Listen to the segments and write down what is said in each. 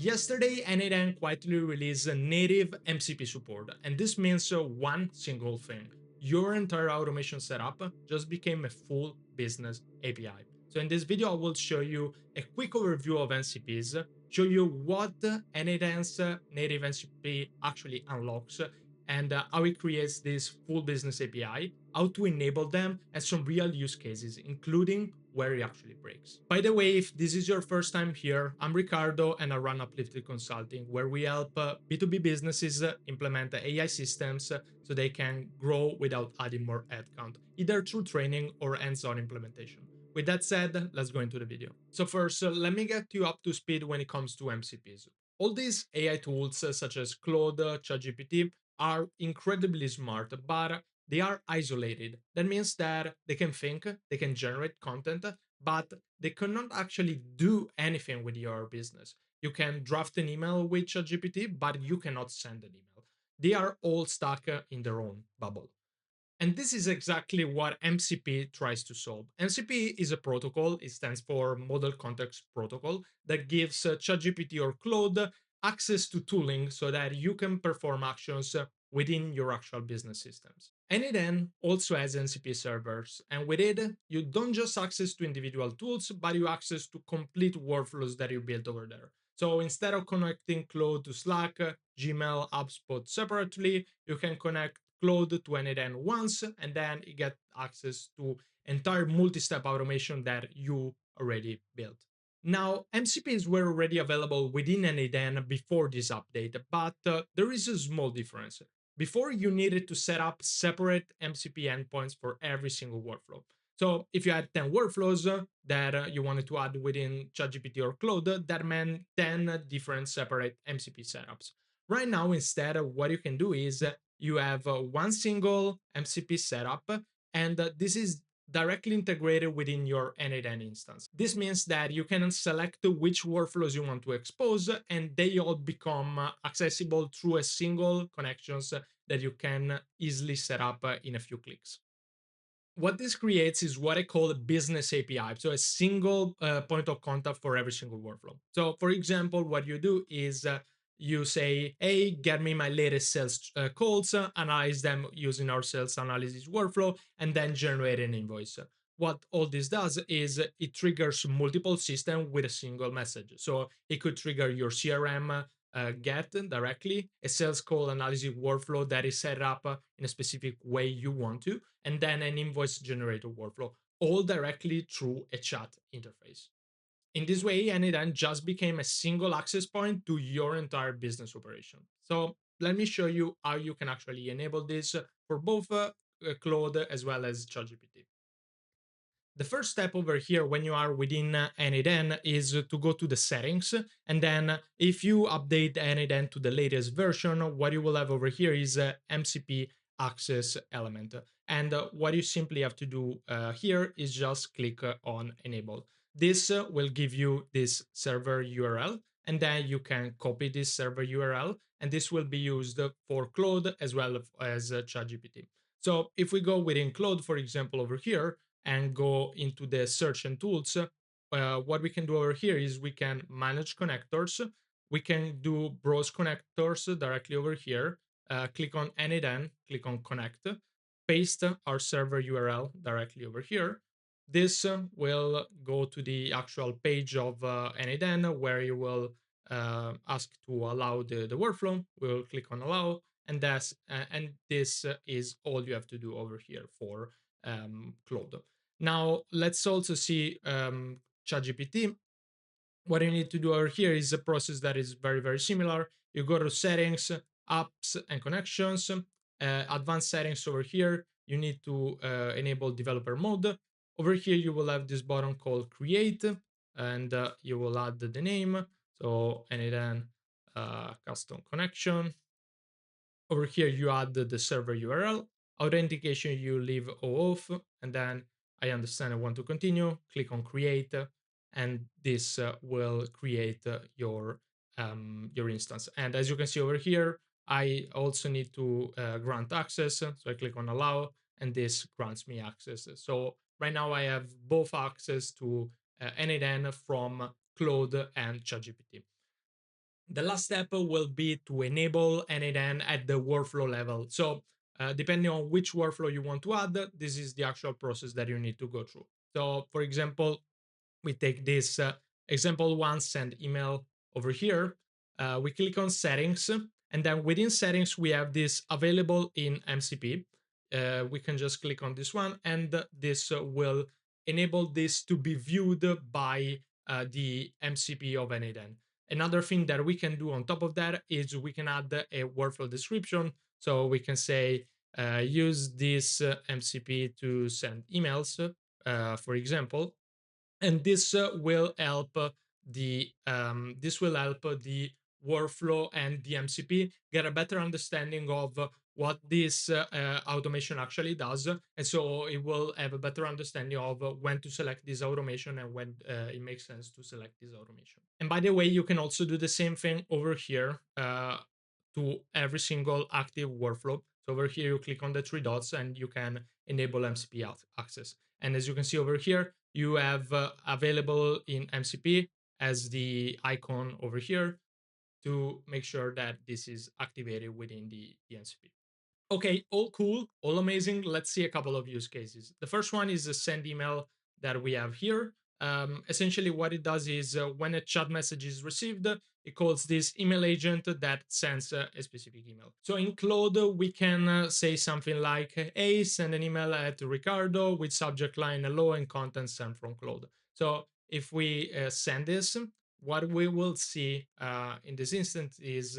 Yesterday, N8N quietly released a native MCP support, and this means one single thing. Your entire automation setup just became a full business API. So in this video, I will show you a quick overview of MCPs, show you what N8N's native MCP actually unlocks, and how it creates this full business API, how to enable them, and some real use cases, including where it actually breaks. By the way, if this is your first time here, I'm Ricardo and I run Uplifted Consulting, where we help B2B businesses implement AI systems so they can grow without adding more headcount, either through training or hands-on implementation. With that said, let's go into the video. So first, let me get you up to speed when it comes to MCPs. All these AI tools, such as Claude, ChatGPT, are incredibly smart, but they are isolated. That means that they can think, they can generate content, but they cannot actually do anything with your business. You can draft an email with ChatGPT, but you cannot send an email. They are all stuck in their own bubble. And this is exactly what MCP tries to solve. MCP is a protocol, it stands for Model Context Protocol, that gives ChatGPT or Claude access to tooling so that you can perform actions within your actual business systems. N8N also has MCP servers, and with it, you don't just access to individual tools, but you access to complete workflows that you built over there. So instead of connecting Claude to Slack, Gmail, HubSpot separately, you can connect Claude to N8N once, and then you get access to entire multi-step automation that you already built. Now, MCPs were already available within N8N before this update, but there is a small difference. Before, you needed to set up separate MCP endpoints for every single workflow. So if you had 10 workflows that you wanted to add within ChatGPT or Claude, that meant 10 different separate MCP setups. Right now, instead, what you can do is you have one single MCP setup, and this is directly integrated within your N8N instance. This means that you can select which workflows you want to expose, and they all become accessible through a single connections that you can easily set up in a few clicks. What this creates is what I call a business API, so a single point of contact for every single workflow. So, for example, what you do is you say, hey, get me my latest sales calls, analyze them using our sales analysis workflow, and then generate an invoice. What all this does is it triggers multiple systems with a single message. So it could trigger your CRM get directly, a sales call analysis workflow that is set up in a specific way you want to, and then an invoice generator workflow, all directly through a chat interface. In this way, N8N just became a single access point to your entire business operation. So let me show you how you can actually enable this for both Claude as well as ChatGPT. The first step over here when you are within N8N is to go to the settings, and then if you update N8N to the latest version, what you will have over here is MCP access element. And what you simply have to do here is just click on enable. This will give you this server URL, and then you can copy this server URL, and this will be used for Claude as well as ChatGPT. So if we go within Claude, for example, over here, and go into the search and tools, what we can do over here is we can manage connectors. We can do browse connectors directly over here. Click on N8N, click on connect, paste our server URL directly over here. This will go to the actual page of N8N where you will ask to allow the workflow. We'll click on allow, and this is all you have to do over here for Claude. Now, let's also see ChatGPT. What you need to do over here is a process that is very, very similar. You go to settings, apps, and connections, advanced settings over here. You need to enable developer mode. Over here, you will have this button called create, and you will add the name. So, and then custom connection. Over here, you add the server URL. Authentication, you leave off, and then I understand I want to continue. Click on create, and this will create your instance. And as you can see over here, I also need to grant access. So I click on allow, and this grants me access. So right now I have both access to N8N from Claude and ChatGPT. The last step will be to enable N8N at the workflow level. So depending on which workflow you want to add, this is the actual process that you need to go through. So for example, we take this example one, send email over here. We click on settings, and then within settings, we have this available in MCP. We can just click on this one, and this will enable this to be viewed by the MCP of N8N. Another thing that we can do on top of that is we can add a workflow description. So we can say, use this MCP to send emails, for example, and this will help the workflow and the MCP get a better understanding of what this automation actually does, and so it will have a better understanding of when to select this automation and when it makes sense to select this automation. And by the way, you can also do the same thing over here to every single active workflow. So over here, you click on the three dots and you can enable MCP access. And as you can see over here, you have available in MCP as the icon over here to make sure that this is activated within the MCP. Okay, all cool, all amazing. Let's see a couple of use cases. The first one is a send email that we have here. Essentially, what it does is when a chat message is received, it calls this email agent that sends a specific email. So in Claude, we can say something like, hey, send an email at Ricardo with subject line hello and content sent from Claude. So if we send this, what we will see in this instance is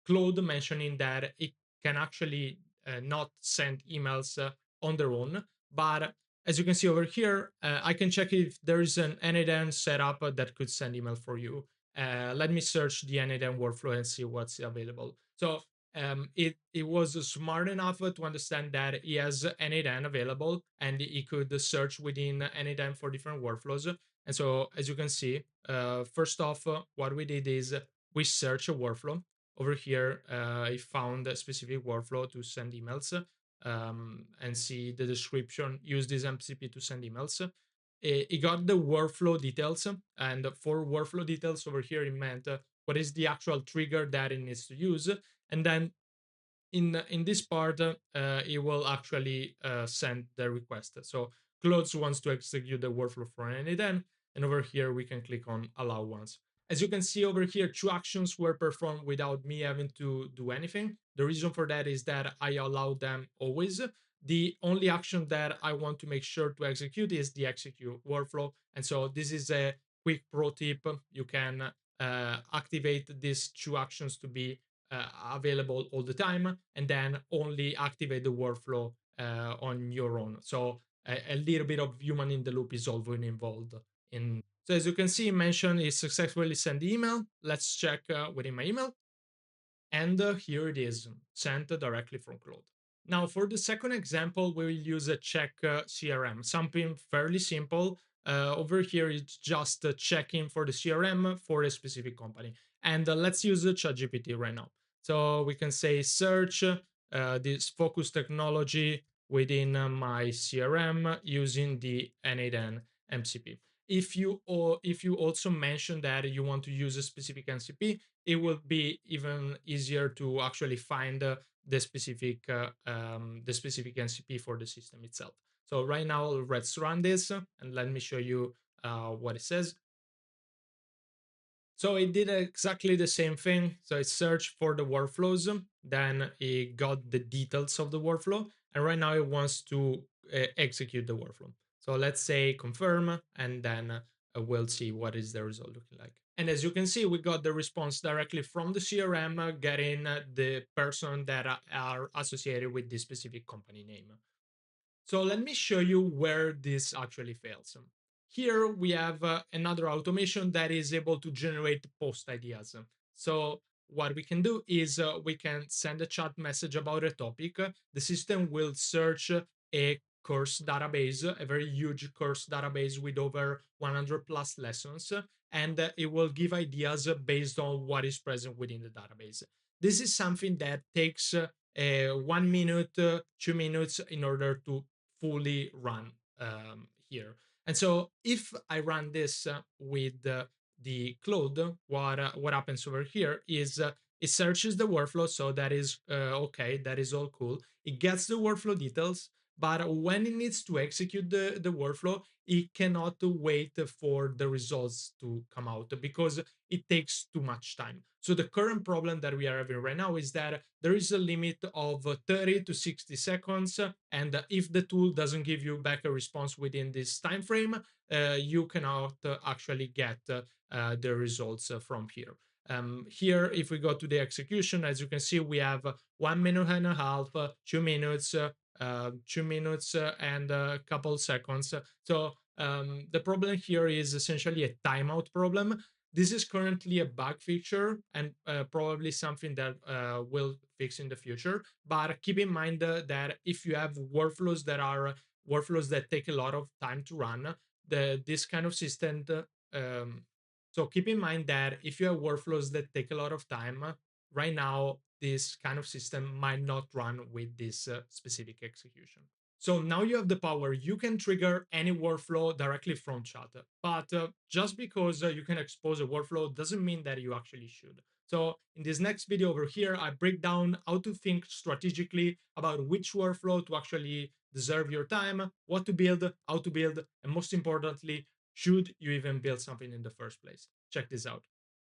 Claude mentioning that it can actually not send emails on their own. But as you can see over here, I can check if there is an N8N setup that could send email for you. Let me search the N8N workflow and see what's available. So it was smart enough to understand that he has N8N available and he could search within N8N for different workflows. And so as you can see, first off, what we did is we search a workflow. Over here, I found a specific workflow to send emails and see the description, use this MCP to send emails. It got the workflow details, and for workflow details over here, it meant what is the actual trigger that it needs to use. And then in this part, it will actually send the request. So Claude wants to execute the workflow for N8N, and over here we can click on allow once. As you can see over here, two actions were performed without me having to do anything. The reason for that is that I allow them always. The only action that I want to make sure to execute is the execute workflow. And so this is a quick pro tip. You can activate these two actions to be available all the time, and then only activate the workflow on your own. So a little bit of human in the loop is always involved in. So as you can see, mention is successfully sent the email. Let's check within my email. And here it is, sent directly from Claude. Now, for the second example, we will use a check CRM, something fairly simple. Over here, it's just checking for the CRM for a specific company. And let's use ChatGPT right now. So we can say search this focus technology within my CRM using the N8N MCP. If you also mention that you want to use a specific MCP, it will be even easier to actually find the specific MCP for the system itself. So right now, let's run this and let me show you what it says. So it did exactly the same thing. So it searched for the workflows, then it got the details of the workflow, and right now it wants to execute the workflow. So let's say confirm, and then we'll see what is the result looking like. And as you can see, we got the response directly from the CRM, getting the person that are associated with this specific company name. So let me show you where this actually fails. Here we have another automation that is able to generate post ideas. So what we can do is we can send a chat message about a topic. The system will search a course database, a very huge course database with over 100 plus lessons, and it will give ideas based on what is present within the database. This is something that takes 1 minute, 2 minutes in order to fully run here. And so if I run this with the Claude, what happens over here is it searches the workflow, so that is okay, that is all cool. It gets the workflow details, but when it needs to execute the workflow, it cannot wait for the results to come out because it takes too much time. So the current problem that we are having right now is that there is a limit of 30 to 60 seconds, and if the tool doesn't give you back a response within this time frame, you cannot actually get the results from here. Here, if we go to the execution, as you can see, we have 1 minute and a half, 2 minutes, 2 minutes, and a couple seconds. So the problem here is essentially a timeout problem. This is currently a bug feature and probably something that will fix in the future. But keep in mind that if you have workflows that are workflows that take a lot of time to run, this kind of system. Um, so keep in mind that if you have workflows that take a lot of time, right now this kind of system might not run with this specific execution. So now you have the power. You can trigger any workflow directly from chat. But just because you can expose a workflow doesn't mean that you actually should. So in this next video over here, I break down how to think strategically about which workflow to actually deserve your time, what to build, how to build, and most importantly, should you even build something in the first place. Check this out.